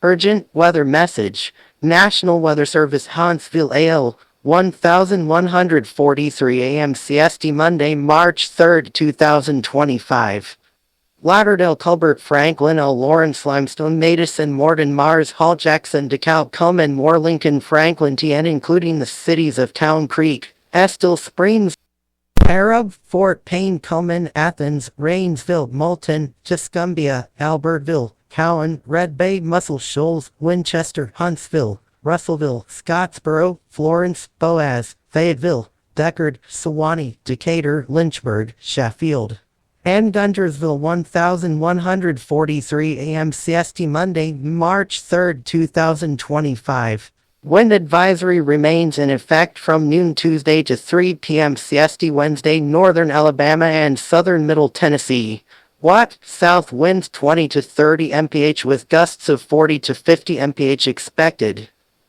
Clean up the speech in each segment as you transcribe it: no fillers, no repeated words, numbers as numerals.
Urgent weather message. National Weather Service Huntsville AL 1143 AM CST Monday, March 3, 2025. Lauderdale-Colbert-Franklin, AL-Lawrence-Limestone-Madison-Morgan, Mars, Hall, Jackson, Decatur, Cullman, Moore, Lincoln, Franklin, TN, including the cities of Town Creek, Estill, Springs, Arab, Fort Payne, Cullman, Athens, Rainsville, Moulton, Tuscumbia, Albertville, Cowan, Red Bay, Muscle Shoals, Winchester, Huntsville, Russellville, Scottsboro, Florence, Boaz, Fayetteville, Decherd, Sewanee, Decatur, Lynchburg, Sheffield, and Guntersville. 1143 AM CST Monday, March 3, 2025. Wind advisory remains in effect from noon Tuesday to 3 p.m. CST Wednesday, northern Alabama and southern Middle Tennessee. Watt, south winds 20 to 30 mph with gusts of 40 to 50 mph expected.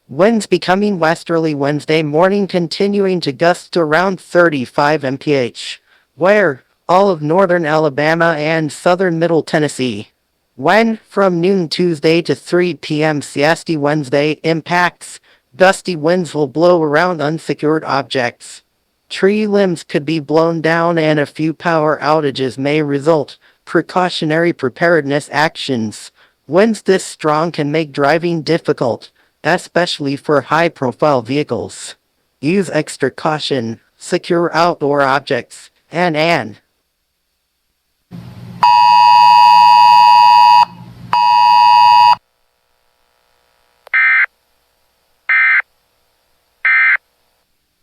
Winds becoming westerly Wednesday morning, continuing to gust to around 35 mph. Where? All of northern Alabama and southern Middle Tennessee. When? From noon Tuesday to 3 p.m. CST Wednesday. Impacts. Gusty winds will blow around unsecured objects. Tree limbs could be blown down and a few power outages may result. Precautionary preparedness actions. Winds this strong can make driving difficult, especially for high-profile vehicles. Use extra caution. Secure outdoor objects. And